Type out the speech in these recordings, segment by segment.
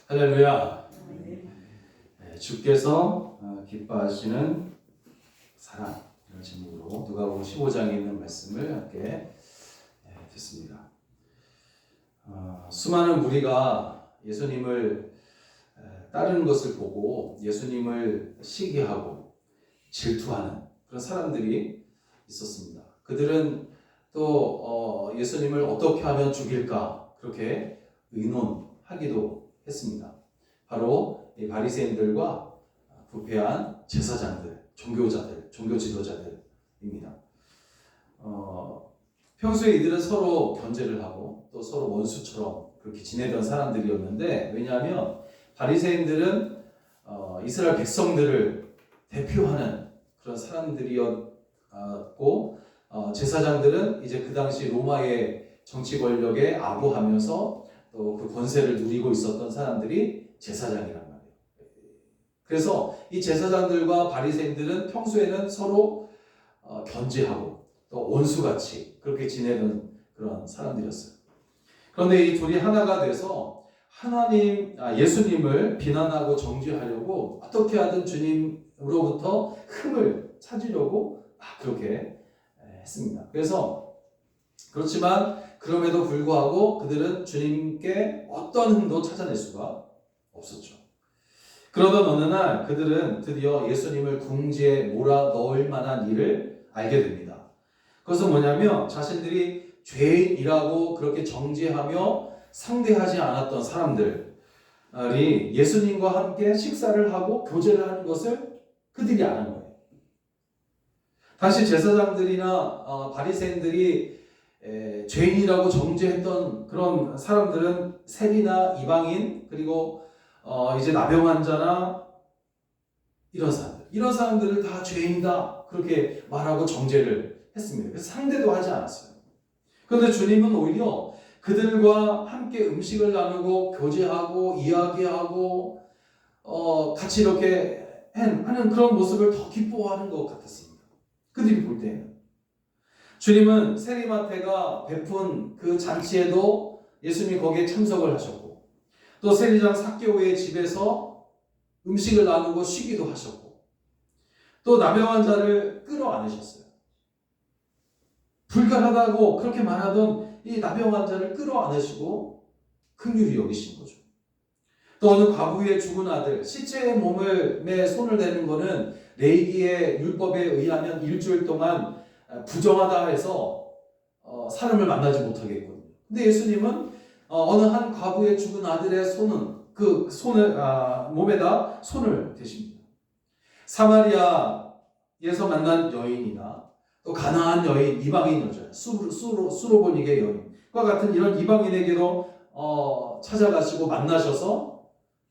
할렐루야. 주께서 기뻐하시는 사랑, 이런 제목으로 누가복음 15장에 있는 말씀을 함께 듣습니다. 수많은 무리가 예수님을 따르는 것을 보고 예수님을 시기하고 질투하는 그런 사람들이 있었습니다. 그들은 또 예수님을 어떻게 하면 죽일까 그렇게 의논하기도 했습니다. 바로 이 바리새인들과 부패한 제사장들, 종교자들, 종교 지도자들입니다. 평소에 이들은 서로 견제를 하고 또 서로 원수처럼 그렇게 지내던 사람들이었는데, 왜냐하면 바리새인들은 이스라엘 백성들을 대표하는 그런 사람들이었고, 제사장들은 이제 그 당시 로마의 정치 권력에 아부하면서 또 그 권세를 누리고 있었던 사람들이 제사장이란 말이에요. 그래서 이 제사장들과 바리새인들은 평소에는 서로 견제하고 또 원수같이 그렇게 지내던 그런 사람들이었어요. 그런데 이 둘이 하나가 돼서 예수님을 비난하고 정죄하려고 어떻게 하든 주님으로부터 흠을 찾으려고 그렇게 했습니다. 그렇지만 그럼에도 불구하고 그들은 주님께 어떤 흠도 찾아낼 수가 없었죠. 그러던 어느 날 그들은 드디어 예수님을 궁지에 몰아넣을 만한 일을 알게 됩니다. 그것은 뭐냐면, 자신들이 죄인이라고 그렇게 정죄하며 상대하지 않았던 사람들이 예수님과 함께 식사를 하고 교제를 하는 것을 그들이 아는 거예요. 당시 제사장들이나 바리새인들이 죄인이라고 정죄했던 그런 사람들은 세리나 이방인, 그리고 이제 나병 환자나 이런 사람들을 다 죄인이다 그렇게 말하고 정죄를 했습니다. 그래서 상대도 하지 않았어요. 그런데 주님은 오히려 그들과 함께 음식을 나누고 교제하고 이야기하고 같이 이렇게 하는 그런 모습을 더 기뻐하는 것 같았습니다. 그들이 볼 때는. 주님은 세리마태가 베푼 그 잔치에도 예수님이 거기에 참석을 하셨고, 또 세리장 삭개오의 집에서 음식을 나누고 쉬기도 하셨고, 또 나병 환자를 끌어안으셨어요. 불가하다고 그렇게 말하던 이 나병 환자를 끌어안으시고 긍휼히 여기신 거죠. 또 어느 과부의 죽은 아들, 시체의 몸에 손을 대는 것은 레위기의 율법에 의하면 일주일 동안 부정하다 해서 사람을 만나지 못하게 했거든요. 근데 예수님은 어느 한 과부의 죽은 아들의 몸에다 손을 대십니다. 사마리아에서 만난 여인이나 또 가나안 여인, 이방인 여자, 수로보닉의 여인과 같은 이런 이방인에게도 찾아가시고 만나셔서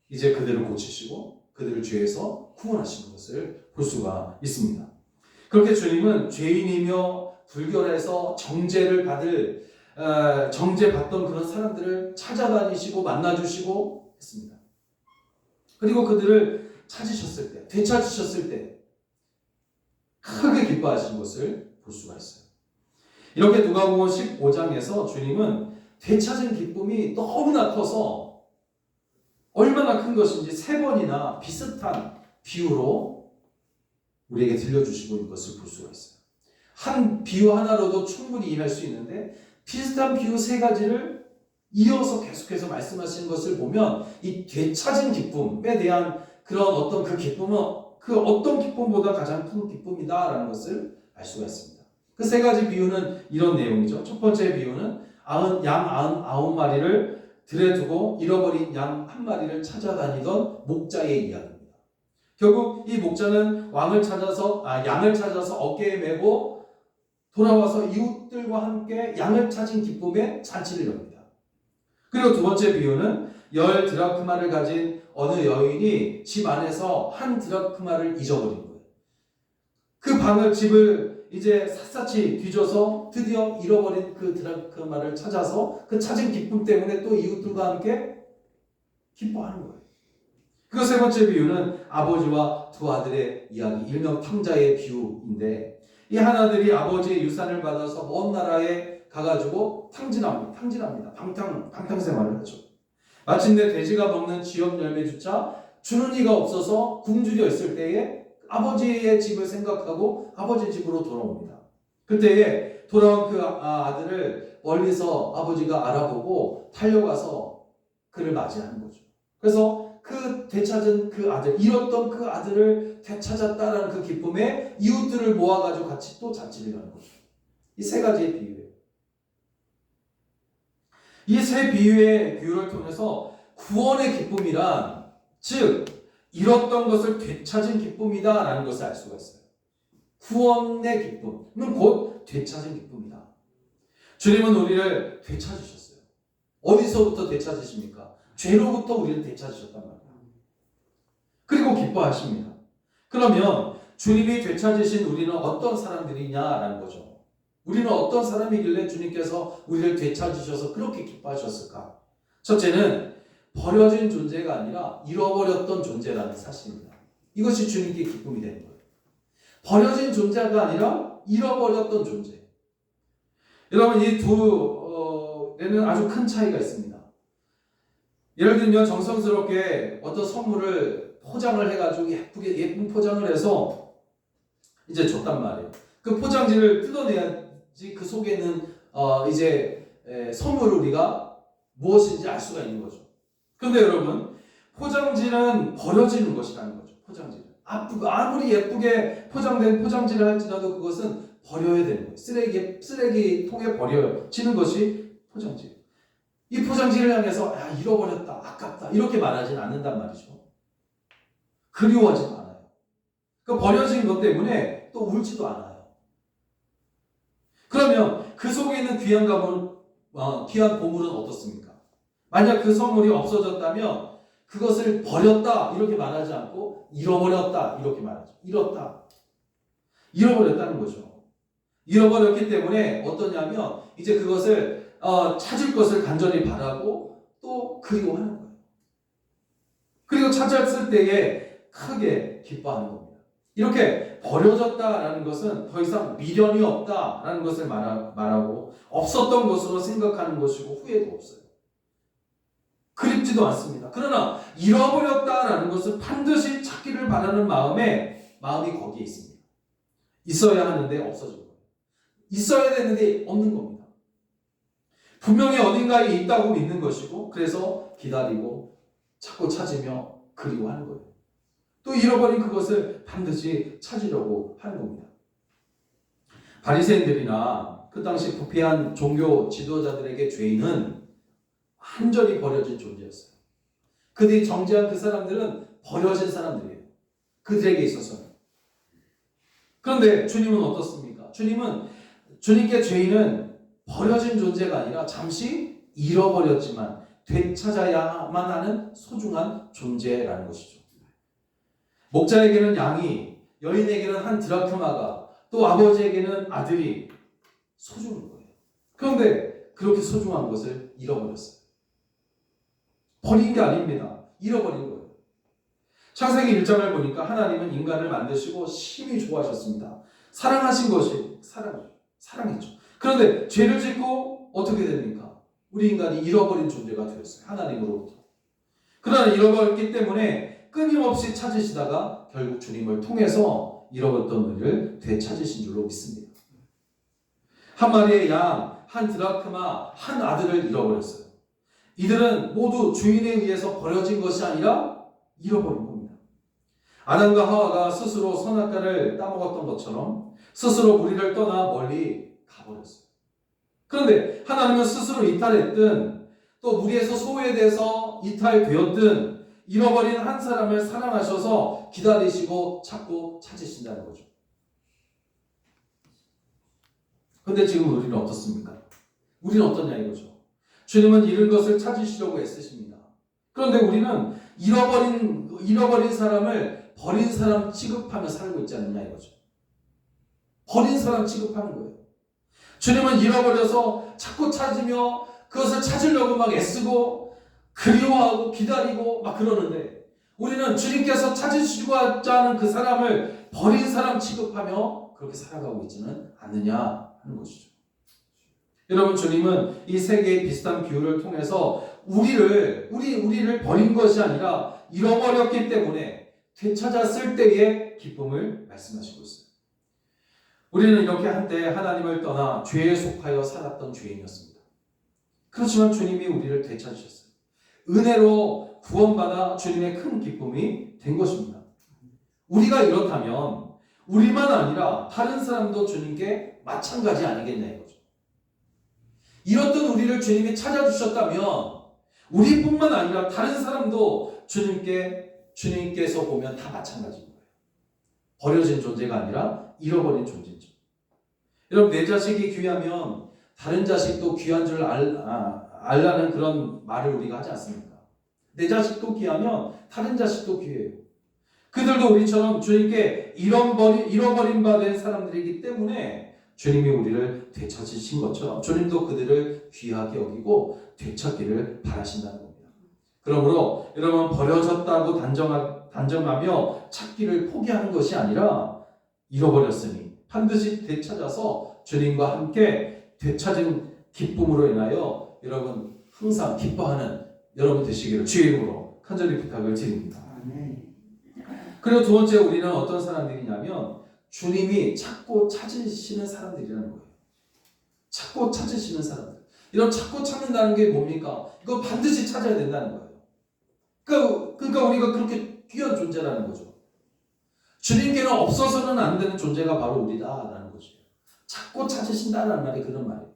이제 그들을 고치시고 그들을 죄에서 구원하시는 것을 볼 수가 있습니다. 그렇게 주님은 죄인이며 불결해서 정죄받던 그런 사람들을 찾아다니시고 만나주시고 했습니다. 그리고 그들을 되찾으셨을 때 크게 기뻐하신 것을 볼 수가 있어요. 이렇게 누가복음 15장에서 주님은 되찾은 기쁨이 너무나 커서 얼마나 큰 것인지 3번이나 비슷한 비유로 우리에게 들려주시고 있는 것을 볼 수가 있어요. 한 비유 하나로도 충분히 이해할 수 있는데, 비슷한 비유 3가지를 이어서 계속해서 말씀하시는 것을 보면 이 되찾은 기쁨에 대한 그런 어떤 그 기쁨은 그 어떤 기쁨보다 가장 큰 기쁨이다라는 것을 알 수가 있습니다. 그 3가지 비유는 이런 내용이죠. 첫 번째 비유는 양 99마리를 들에 두고 잃어버린 양 1마리를 찾아다니던 목자의 이야기입니다. 결국 이 목자는 양을 찾아서 어깨에 메고 돌아와서 이웃들과 함께 양을 찾은 기쁨의 잔치를 엽니다. 그리고 두 번째 비유는 10드라크마를 가진 어느 여인이 집 안에서 1드라크마를 잊어버린 거예요. 그 집을 이제 샅샅이 뒤져서 드디어 잃어버린 그 드라크마를 찾아서 그 찾은 기쁨 때문에 또 이웃들과 함께 기뻐하는 거예요. 그 3번째 비유는 아버지와 2 아들의 이야기, 일명 탕자의 비유인데, 이 한 아들이 아버지의 유산을 받아서 먼 나라에 가가지고 탕진합니다. 방탕 생활을 하죠. 마침내 돼지가 먹는 지엽 열매조차 주는 이가 없어서 굶주려 있을 때에 아버지의 집을 생각하고 아버지 집으로 돌아옵니다. 그때에 돌아온 그 아들을 멀리서 아버지가 알아보고 달려가서 그를 맞이하는 거죠. 그래서 그 되찾은 그 아들, 잃었던 그 아들을 되찾았다라는 그 기쁨에 이웃들을 모아가지고 같이 또 잔치를 하는 거죠. 이 세 가지의 비유예요. 이 세 비유를 통해서 구원의 기쁨이란, 즉 잃었던 것을 되찾은 기쁨이다라는 것을 알 수가 있어요. 구원의 기쁨은 곧 되찾은 기쁨이다. 주님은 우리를 되찾으셨어요. 어디서부터 되찾으십니까? 죄로부터 우리를 되찾으셨단 말이에요. 그리고 기뻐하십니다. 그러면 주님이 되찾으신 우리는 어떤 사람들이냐라는 거죠. 우리는 어떤 사람이길래 주님께서 우리를 되찾으셔서 그렇게 기뻐하셨을까? 첫째는 버려진 존재가 아니라 잃어버렸던 존재라는 사실입니다. 이것이 주님께 기쁨이 되는 거예요. 버려진 존재가 아니라 잃어버렸던 존재. 여러분, 이 두에는 아주 큰 차이가 있습니다. 예를 들면 정성스럽게 어떤 선물을 포장을 해가지고 예쁜 포장을 해서 이제 줬단 말이에요. 그 포장지를 뜯어내야지 그 속에는 선물을 우리가 무엇인지 알 수가 있는 거죠. 그런데 여러분, 포장지는 버려지는 것이라는 거죠. 포장지는 아무리 예쁘게 포장된 포장지를 할지라도 그것은 버려야 되는 거예요. 쓰레기통에 버려지는 것이 포장지. 이 포장지를 향해서 잃어버렸다, 아깝다 이렇게 말하지는 않는단 말이죠. 그리워하지도 않아요. 그 버려진 것 때문에 또 울지도 않아요. 그러면 그 속에 있는 귀한 보물은 어떻습니까? 만약 그 선물이 없어졌다면 그것을 버렸다 이렇게 말하지 않고 잃어버렸다 이렇게 말하죠. 잃어버렸다는 거죠. 잃어버렸기 때문에 어떠냐면 이제 그것을 찾을 것을 간절히 바라고 또 그리워하는 거예요. 그리고 찾았을 때에 크게 기뻐하는 겁니다. 이렇게 버려졌다라는 것은 더 이상 미련이 없다라는 것을 말하고 없었던 것으로 생각하는 것이고 후회도 없어요. 그립지도 않습니다. 그러나 잃어버렸다라는 것은 반드시 찾기를 바라는 마음이 거기에 있습니다. 있어야 하는데 없어진 거예요. 있어야 되는데 없는 겁니다. 분명히 어딘가에 있다고 믿는 것이고 그래서 기다리고 찾고 찾으며 그리워하는 거예요. 또 잃어버린 그것을 반드시 찾으려고 하는 겁니다. 바리새인들이나 그 당시 부패한 종교 지도자들에게 죄인은 완전히 버려진 존재였어요. 그들이 정죄한 그 사람들은 버려진 사람들이에요. 그들에게 있어서는. 그런데 주님은 어떻습니까? 주님께 죄인은 버려진 존재가 아니라 잠시 잃어버렸지만 되찾아야만 하는 소중한 존재라는 것이죠. 목자에게는 양이, 여인에게는 한 드라크마가, 또 아버지에게는 아들이 소중한 거예요. 그런데 그렇게 소중한 것을 잃어버렸어요. 버린 게 아닙니다. 잃어버린 거예요. 창세기 1장을 보니까 하나님은 인간을 만드시고 심히 좋아하셨습니다. 사랑하신 것이 사랑했죠. 그런데 죄를 짓고 어떻게 됩니까? 우리 인간이 잃어버린 존재가 되었어요. 하나님으로부터. 그러나 잃어버렸기 때문에 끊임없이 찾으시다가 결국 주님을 통해서 잃어버렸던 우리를 되찾으신 줄로 믿습니다. 한 마리의 양, 한 드라크마, 한 아들을 잃어버렸어요. 이들은 모두 주인에 의해서 버려진 것이 아니라 잃어버린 겁니다. 아담과 하와가 스스로 선악과를 따먹었던 것처럼 스스로 우리를 떠나 멀리 가버렸어요. 그런데 하나님은 스스로 이탈했든 또 우리에서 소외돼서 이탈되었든 잃어버린 한 사람을 사랑하셔서 기다리시고 찾고 찾으신다는 거죠. 그런데 지금 우리는 어떻습니까? 우리는 어떠냐 이거죠. 주님은 잃은 것을 찾으시려고 애쓰십니다. 그런데 우리는 잃어버린 사람을 버린 사람 취급하며 살고 있지 않느냐 이거죠. 버린 사람 취급하는 거예요. 주님은 잃어버려서 찾고 찾으며 그것을 찾으려고 막 애쓰고 그리워하고 기다리고 막 그러는데 우리는 주님께서 찾으시고자 하는 그 사람을 버린 사람 취급하며 그렇게 살아가고 있지는 않느냐 하는 것이죠. 여러분, 주님은 이 세 개의 비슷한 비유를 통해서 우리를 버린 것이 아니라 잃어버렸기 때문에 되찾았을 때의 기쁨을 말씀하시고 있어요. 우리는 이렇게 한때 하나님을 떠나 죄에 속하여 살았던 죄인이었습니다. 그렇지만 주님이 우리를 되찾으셨어요. 은혜로 구원받아 주님의 큰 기쁨이 된 것입니다. 우리가 이렇다면 우리만 아니라 다른 사람도 주님께 마찬가지 아니겠냐 이거죠. 이렇던 우리를 주님이 찾아주셨다면 우리뿐만 아니라 다른 사람도 주님께서 보면 다 마찬가지인 거예요. 버려진 존재가 아니라 잃어버린 존재죠. 여러분, 내 자식이 귀하면 다른 자식도 귀한 줄 알라는 그런 말을 우리가 하지 않습니까? 내 자식도 귀하면 다른 자식도 귀해요. 그들도 우리처럼 주님께 잃어버린 바 된 사람들이기 때문에 주님이 우리를 되찾으신 것처럼 주님도 그들을 귀하게 여기고 되찾기를 바라신다는 겁니다. 그러므로 여러분, 버려졌다고 단정하며 찾기를 포기하는 것이 아니라 잃어버렸으니 반드시 되찾아서 주님과 함께 되찾은 기쁨으로 인하여 여러분 항상 기뻐하는 여러분 되시기를 주의 이름으로 간절히 부탁을 드립니다. 그리고 두 번째, 우리는 어떤 사람들이냐면 주님이 찾고 찾으시는 사람들이라는 거예요. 찾고 찾으시는 사람들. 이런 찾고 찾는다는 게 뭡니까? 이거 반드시 찾아야 된다는 거예요. 그러니까 우리가 그렇게 귀한 존재라는 거죠. 주님께는 없어서는 안 되는 존재가 바로 우리다라는 거죠. 찾고 찾으신다는 말이 그런 말이에요.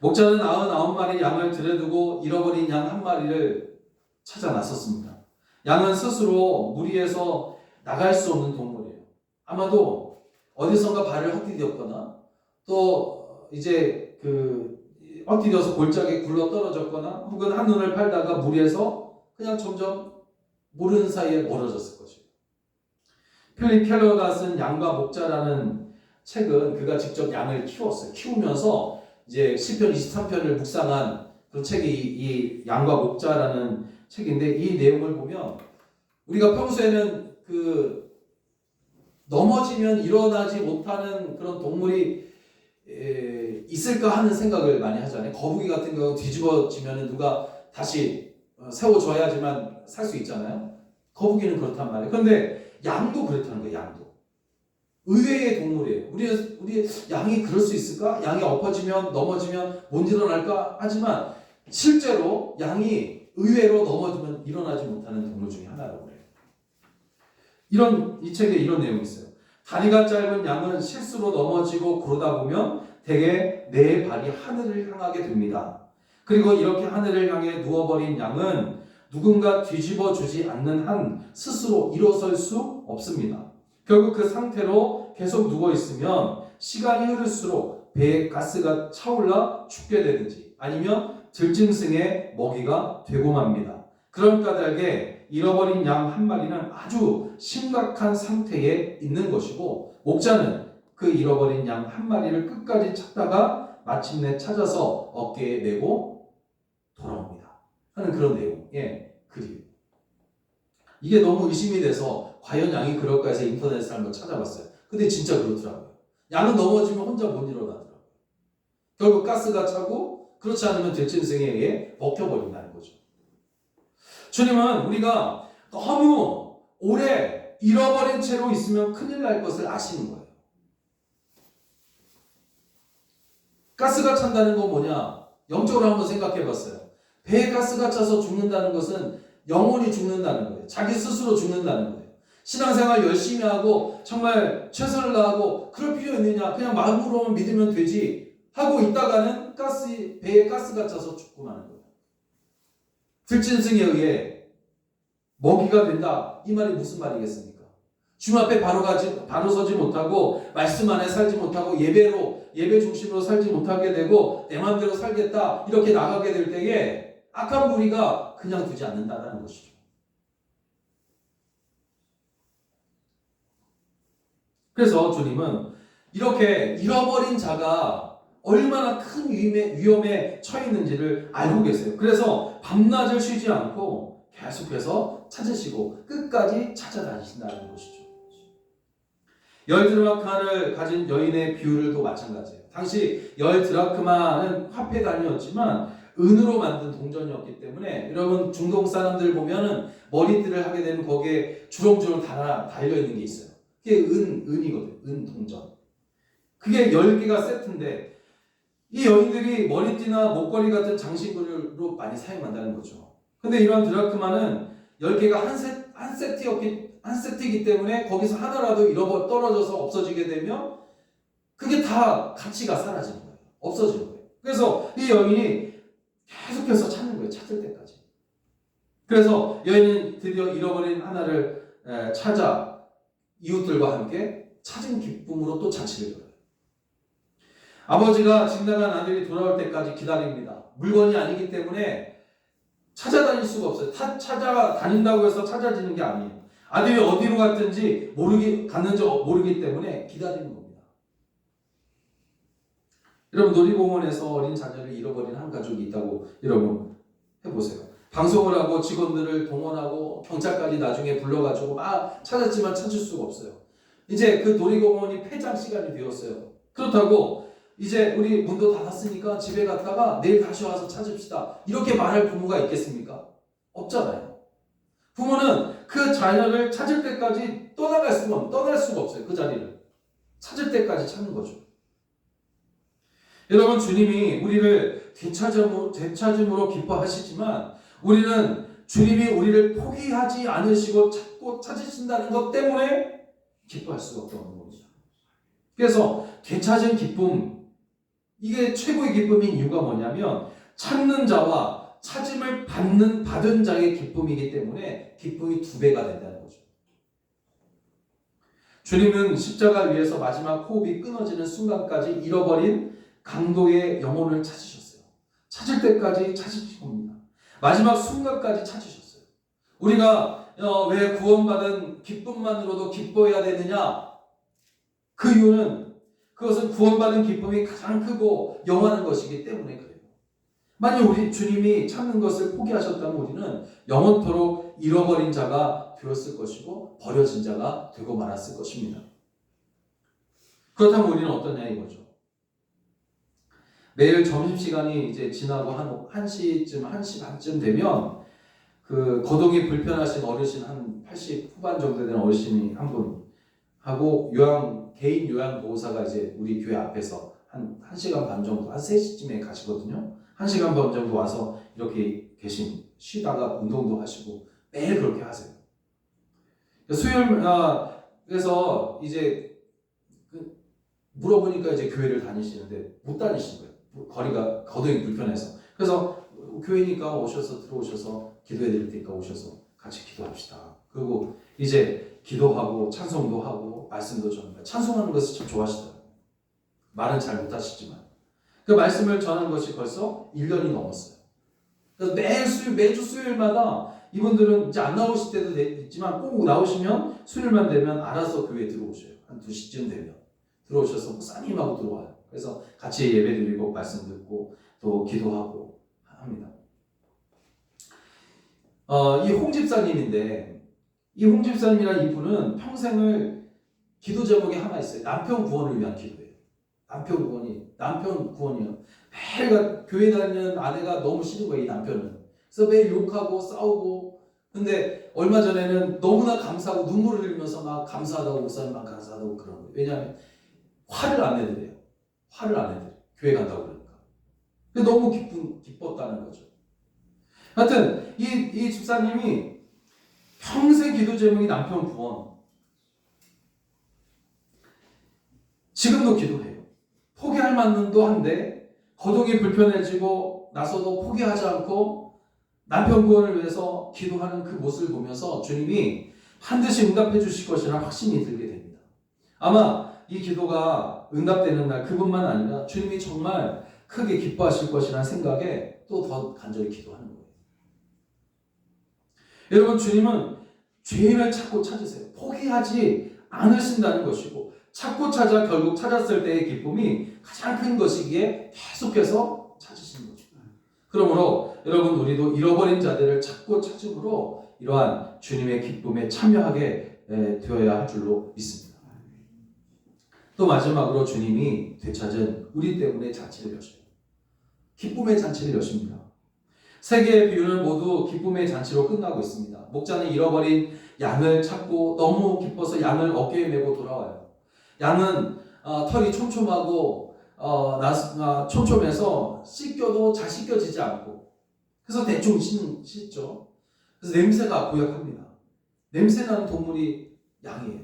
목자는 99마리 양을 들여두고 잃어버린 양 한 마리를 찾아 나섰습니다. 양은 스스로 무리에서 나갈 수 없는 동물이에요. 아마도 어디선가 발을 헛디뎠거나 또 이제 헛디뎌서 골짜기에 굴러 떨어졌거나 혹은 한눈을 팔다가 무리에서 그냥 점점 모르는 사이에 멀어졌을 것이에요. 필립 켈러가 쓴 양과 목자라는 책은 그가 직접 양을 키웠어요. 키우면서 이제 시편 23편을 묵상한 그런 책이 이 양과 목자라는 책인데, 이 내용을 보면 우리가 평소에는 넘어지면 일어나지 못하는 그런 동물이 있을까 하는 생각을 많이 하잖아요. 거북이 같은 경우 뒤집어지면 누가 다시 세워줘야지만 살 수 있잖아요. 거북이는 그렇단 말이에요. 그런데 양도 그렇다는 거예요. 양도 의외의 동물이에요. 우리 양이 그럴 수 있을까? 양이 엎어지면 넘어지면 못 일어날까? 하지만 실제로 양이 의외로 넘어지면 일어나지 못하는 동물 중에 하나라고 해요. 이 책에 이런 내용이 있어요. 다리가 짧은 양은 실수로 넘어지고 그러다 보면 대개 네 발이 하늘을 향하게 됩니다. 그리고 이렇게 하늘을 향해 누워버린 양은 누군가 뒤집어 주지 않는 한 스스로 일어설 수 없습니다. 결국 그 상태로 계속 누워 있으면 시간이 흐를수록 배에 가스가 차올라 죽게 되든지 아니면 들짐승의 먹이가 되고 맙니다. 그런 까닭에 잃어버린 양 한 마리는 아주 심각한 상태에 있는 것이고, 목자는 그 잃어버린 양 한 마리를 끝까지 찾다가 마침내 찾아서 어깨에 메고 돌아옵니다 하는 그런 내용의 글이에요. 이게 너무 의심이 돼서 과연 양이 그럴까 해서 인터넷에 한번 찾아봤어요. 근데 진짜 그렇더라고요. 양은 넘어지면 혼자 못 일어나더라고요. 결국 가스가 차고, 그렇지 않으면 들짐승에 의해 먹혀버린다는 거죠. 주님은 우리가 너무 오래 잃어버린 채로 있으면 큰일 날 것을 아시는 거예요. 가스가 찬다는 건 뭐냐? 영적으로 한번 생각해 봤어요. 배에 가스가 차서 죽는다는 것은 영혼이 죽는다는 거예요. 자기 스스로 죽는다는 거예요. 신앙생활 열심히 하고 정말 최선을 다하고 그럴 필요 있느냐? 그냥 마음으로만 믿으면 되지 하고 있다가는 배에 가스가 차서 죽고 마는 거예요. 들짐승에 의해 먹이가 된다. 이 말이 무슨 말이겠습니까? 주님 앞에 바로 서지 못하고 말씀 안에 살지 못하고 예배 중심으로 살지 못하게 되고 내 마음대로 살겠다 이렇게 나가게 될 때에 악한 무리가 그냥 두지 않는다는 것이죠. 그래서 주님은 이렇게 잃어버린 자가 얼마나 큰 위험에 처해 있는지를 알고 계세요. 그래서 밤낮을 쉬지 않고 계속해서 찾으시고 끝까지 찾아다니신다는 것이죠. 10드라크마를 가진 여인의 비유를 또 마찬가지예요. 당시 10드라크마는 화폐 단위였지만 은으로 만든 동전이었기 때문에 여러분 중동 사람들 보면은 머리띠를 하게 되면 거기에 주렁주렁 달려 있는 게 있어요. 그게 은이거든. 은 동전. 그게 10개가 세트인데 이 여인들이 머리띠나 목걸이 같은 장식으로 많이 사용한다는 거죠. 근데 이러한 드라크마는 10개가 한 세트이기 때문에 거기서 하나라도 떨어져서 없어지게 되면 그게 다 가치가 사라지는 거예요. 없어지는 거예요. 그래서 이 여인이 계속해서 찾는 거예요. 찾을 때까지. 그래서 여인은 드디어 잃어버린 하나를 찾아 이웃들과 함께 찾은 기쁨으로 또 잔치를 열어요. 아버지가 집 나간 아들이 돌아올 때까지 기다립니다. 물건이 아니기 때문에 찾아다닐 수가 없어요. 찾아다닌다고 해서 찾아지는 게 아니에요. 아들이 어디로 갔는지 모르기 때문에 기다리는 겁니다. 여러분 놀이공원에서 어린 자녀를 잃어버린 한 가족이 있다고 여러분 해보세요. 방송을 하고 직원들을 동원하고 경찰까지 나중에 불러가지고 막 찾았지만 찾을 수가 없어요. 이제 그 놀이공원이 폐장 시간이 되었어요. 그렇다고 이제 우리 문도 닫았으니까 집에 갔다가 내일 다시 와서 찾읍시다. 이렇게 말할 부모가 있겠습니까? 없잖아요. 부모는 그 자녀를 찾을 때까지 떠날 수가 없어요. 그 자리를. 찾을 때까지 찾는 거죠. 여러분 주님이 우리를 되찾음으로 기뻐하시지만 우리는 주님이 우리를 포기하지 않으시고 찾고 찾으신다는 것 때문에 기뻐할 수가 없다는 겁니다. 그래서 되찾은 기쁨, 이게 최고의 기쁨인 이유가 뭐냐면 찾는 자와 찾음을 받은 자의 기쁨이기 때문에 기쁨이 2배가 된다는 거죠. 주님은 십자가 위에서 마지막 호흡이 끊어지는 순간까지 잃어버린 강도의 영혼을 찾으셨어요. 찾을 때까지 찾으신 겁니다. 마지막 순간까지 찾으셨어요. 우리가 왜 구원받은 기쁨만으로도 기뻐해야 되느냐? 그 이유는 그것은 구원받은 기쁨이 가장 크고 영원한 것이기 때문에 그래요. 만약 우리 주님이 찾는 것을 포기하셨다면 우리는 영원토록 잃어버린 자가 되었을 것이고 버려진 자가 되고 말았을 것입니다. 그렇다면 우리는 어떠냐 이거죠. 매일 점심시간이 이제 지나고 한 1시쯤, 1시 반쯤 되면 그 거동이 불편하신 어르신 한 80 후반 정도 된 어르신이 한 분 하고 개인 요양보호사가 이제 우리 교회 앞에서 한 1시간 반 정도, 한 3시쯤에 가시거든요. 1시간 반 정도 와서 이렇게 쉬다가 운동도 하시고 매일 그렇게 하세요. 그래서 이제 물어보니까 이제 교회를 다니시는데 못 다니신 거예요. 거동이 불편해서. 그래서 교회니까 들어오셔서 기도해 드릴 테니까 오셔서 같이 기도합시다. 그리고 이제 기도하고 찬송도 하고 말씀도 전합니다. 찬송하는 것을 참 좋아하시더라고요. 말은 잘 못하시지만 그 말씀을 전하는 것이 벌써 1년이 넘었어요. 그래서 매주 수요일마다 이분들은 이제 안 나오실 때도 있지만 꼭 나오시면 수요일만 되면 알아서 교회에 들어오셔요. 한 2시쯤 되면 들어오셔서 목사님하고 들어와요. 그래서 같이 예배드리고 말씀 듣고 또 기도하고 합니다. 이 홍집사님인데 이 홍집사님이라는 이분은 평생을 기도 제목이 하나 있어요. 남편 구원을 위한 기도예요. 남편 구원이요. 매일 교회 다니는 아내가 너무 싫은 거예요. 이 남편은. 그래서 매일 욕하고 싸우고. 근데 얼마 전에는 너무나 감사하고 눈물을 흘리면서 막 감사하다고 목사님만 감사하다고 그러는 거예요. 왜냐하면 화를 안 내드려요. 교회 간다고 그러니까. 너무 기뻤다는 거죠. 하여튼 이 집사님이 평생 기도 제목이 남편 구원. 지금도 기도해요. 포기할 만도 한데 거동이 불편해지고 나서도 포기하지 않고 남편 구원을 위해서 기도하는 그 모습을 보면서 주님이 반드시 응답해 주실 것이라는 확신이 들게 됩니다. 아마 이 기도가 응답되는 날 그뿐만 아니라 주님이 정말 크게 기뻐하실 것이라는 생각에 또 더 간절히 기도하는 거예요. 여러분 주님은 죄인을 찾고 찾으세요. 포기하지 않으신다는 것이고 찾고 찾아 결국 찾았을 때의 기쁨이 가장 큰 것이기에 계속해서 찾으시는 거죠. 그러므로 여러분 우리도 잃어버린 자들을 찾고 찾음으로 이러한 주님의 기쁨에 참여하게 되어야 할 줄로 믿습니다. 또 마지막으로 주님이 되찾은 우리 때문에 잔치를 여셔요. 기쁨의 잔치를 여십니다. 세 개의 비유는 모두 기쁨의 잔치로 끝나고 있습니다. 목자는 잃어버린 양을 찾고 너무 기뻐서 양을 어깨에 메고 돌아와요. 양은 털이 촘촘하고 촘촘해서 씻겨도 잘 씻겨지지 않고, 그래서 대충 씻죠. 그래서 냄새가 고약합니다. 냄새나는 동물이 양이에요.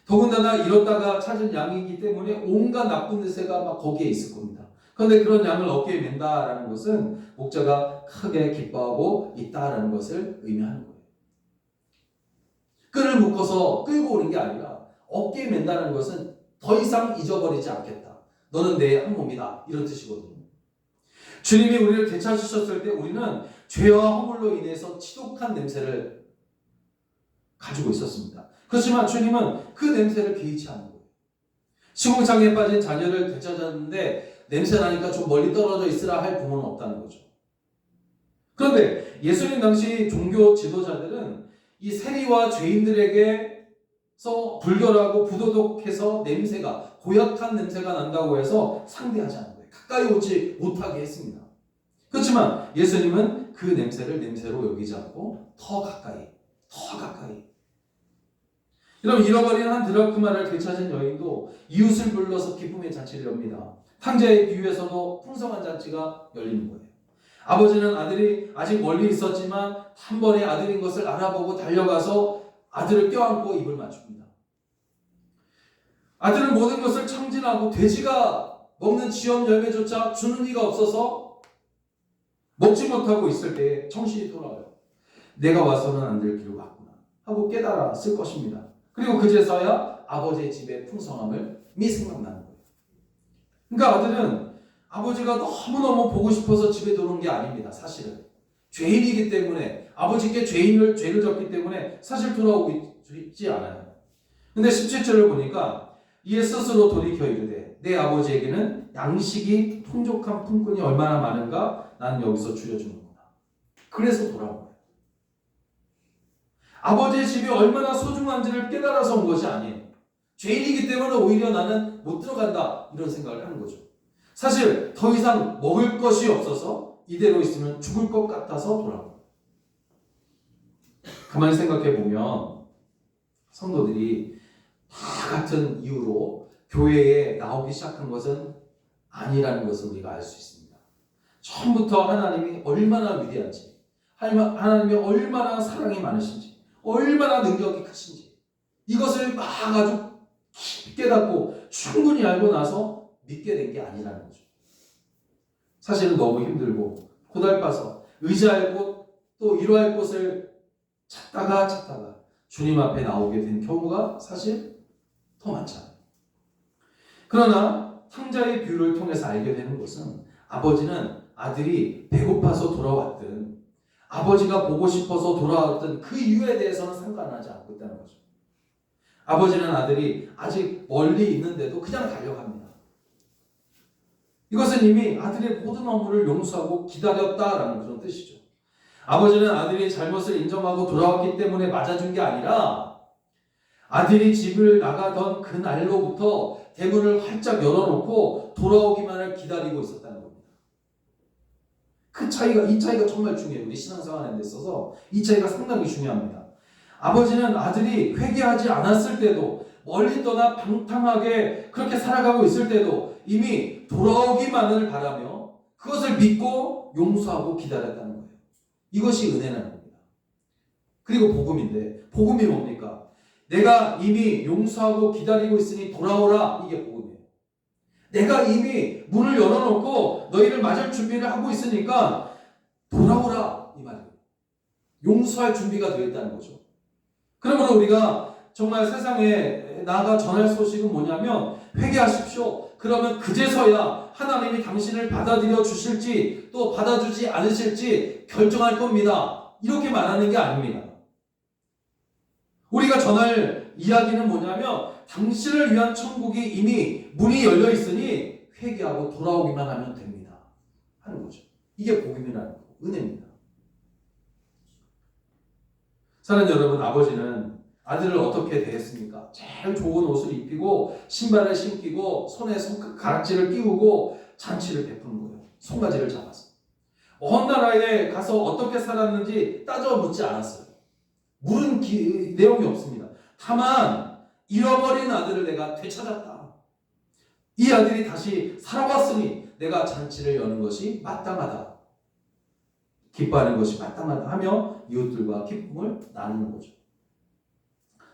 더군다나 잃었다가 찾은 양이기 때문에 온갖 나쁜 냄새가 막 거기에 있을 겁니다. 그런데 그런 양을 어깨에 맨다라는 것은 목자가 크게 기뻐하고 있다라는 것을 의미하는 거예요. 끈을 묶어서 끌고 오는 게 아니라 어깨에 맨다는 것은 더 이상 잊어버리지 않겠다. 너는 내 한 몸이다. 이런 뜻이거든요. 주님이 우리를 되찾으셨을 때 우리는 죄와 허물로 인해서 지독한 냄새를 가지고 있었습니다. 그렇지만 주님은 그 냄새를 개의치 않는 거예요. 시궁창에 빠진 자녀를 되찾았는데 냄새 나니까 좀 멀리 떨어져 있으라 할 부모는 없다는 거죠. 그런데 예수님 당시 종교 지도자들은 이 세리와 죄인들에게서 불결하고 부도덕해서 냄새가, 고약한 냄새가 난다고 해서 상대하지 않는 거예요. 가까이 오지 못하게 했습니다. 그렇지만 예수님은 그 냄새를 냄새로 여기지 않고 더 가까이. 여러분, 잃어버린 한 드라크마를 되찾은 여인도 이웃을 불러서 기쁨의 잔치를 엽니다. 탕자의 비유에서도 풍성한 잔치가 열리는 거예요. 아버지는 아들이 아직 멀리 있었지만 한 번에 아들인 것을 알아보고 달려가서 아들을 껴안고 입을 맞춥니다. 아들은 모든 것을 청진하고 돼지가 먹는 지엄 열매조차 주는 이가 없어서 먹지 못하고 있을 때에 정신이 돌아와요. 내가 와서는 안 될 길을 왔구나 하고 깨달았을 것입니다. 그리고 그제서야 아버지의 집의 풍성함이 생각나는 거예요. 그러니까 아들은 아버지가 너무너무 보고 싶어서 집에 들어온 게 아닙니다. 사실은 죄인이기 때문에, 아버지께 죄를 졌기 때문에 사실 돌아오고 있지 않아요. 근데 17절을 보니까 이에 스스로 돌이켜 이르되 내 아버지에게는 양식이 풍족한 품꾼이 얼마나 많은가 나는 여기서 줄여주는구나. 그래서 돌아온 거예요. 아버지의 집이 얼마나 소중한지를 깨달아서 온 것이 아니에요. 죄인이기 때문에 오히려 나는 못 들어간다, 이런 생각을 하는 거죠. 사실 더 이상 먹을 것이 없어서 이대로 있으면 죽을 것 같아서 돌아옵니다. 가만히 생각해 보면 성도들이 다 같은 이유로 교회에 나오기 시작한 것은 아니라는 것을 우리가 알 수 있습니다. 처음부터 하나님이 얼마나 위대한지, 하나님이 얼마나 사랑이 많으신지, 얼마나 능력이 크신지, 이것을 막 아주 깊이 깨닫고 충분히 알고 나서 믿게 된 게 아니라는 거죠. 사실은 너무 힘들고 고달파서 의지할 곳 또 이루할 곳을 찾다가 주님 앞에 나오게 된 경우가 사실 더 많잖아요. 그러나 탕자의 비유를 통해서 알게 되는 것은 아버지는 아들이 배고파서 돌아왔든 아버지가 보고 싶어서 돌아왔던 그 이유에 대해서는 상관하지 않고 있다는 거죠. 아버지는 아들이 아직 멀리 있는데도 그냥 달려갑니다. 이것은 이미 아들의 모든 업무를 용서하고 기다렸다라는 그런 뜻이죠. 아버지는 아들이 잘못을 인정하고 돌아왔기 때문에 맞아준 게 아니라 아들이 집을 나가던 그 날로부터 대문을 활짝 열어놓고 돌아오기만을 기다리고 있었다는 겁니다. 이 차이가 정말 중요해요. 우리 신앙생활에 있어서 이 차이가 상당히 중요합니다. 아버지는 아들이 회개하지 않았을 때도, 멀리 떠나 방탕하게 그렇게 살아가고 있을 때도 이미 돌아오기만을 바라며 그것을 믿고 용서하고 기다렸다는 거예요. 이것이 은혜라는 겁니다. 그리고 복음인데, 복음이 뭡니까? 내가 이미 용서하고 기다리고 있으니 돌아오라, 이게 복음이에요. 내가 이미 문을 열어놓고 너희를 맞을 준비를 하고 있으니까 돌아오라, 이 말이에요. 용서할 준비가 되어 있다는 거죠. 그러므로 우리가 정말 세상에 나아가 전할 소식은 뭐냐면 회개하십시오. 그러면 그제서야 하나님이 당신을 받아들여 주실지 또 받아주지 않으실지 결정할 겁니다. 이렇게 말하는 게 아닙니다. 우리가 전할 이야기는 뭐냐면 당신을 위한 천국이 이미 문이 열려 있으니 회개하고 돌아오기만 하면 됩니다. 하는 거죠. 이게 복음이라는 거, 은혜입니다. 사랑하는 여러분, 아버지는 아들을 어떻게 대했습니까? 제일 좋은 옷을 입히고 신발을 신기고 손에 가락지를 끼우고 잔치를 베푸는 거예요. 송아지를 잡아서. 먼 나라에 가서 어떻게 살았는지 따져 묻지 않았어요. 물은 내용이 없습니다. 다만 잃어버린 아들을 내가 되찾았다. 이 아들이 다시 살아왔으니 내가 잔치를 여는 것이 마땅하다. 기뻐하는 것이 마땅하다 하며 이웃들과 기쁨을 나누는 거죠.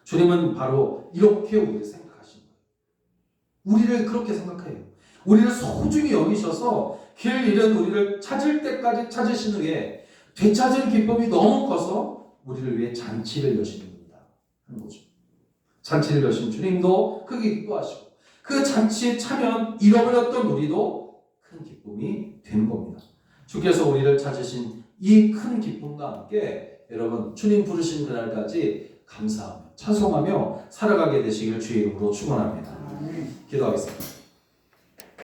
주님은 바로 이렇게 우리를 생각하시는 거예요. 우리를 그렇게 생각해요. 우리를 소중히 여기셔서 길 잃은 우리를 찾을 때까지 찾으신 후에 되찾은 기쁨이 너무 커서 우리를 위해 잔치를 여시는 겁니다. 하는 거죠. 잔치를 여신 주님도 크게 기뻐하시고 그 잔치에 참여한 잃어버렸던 우리도 큰 기쁨이 되는 겁니다. 주께서 우리를 찾으신 이 큰 기쁨과 함께 여러분 주님 부르신 그날까지 감사하며 찬송하며 살아가게 되시길 주의 이름으로 축원합니다. 기도하겠습니다.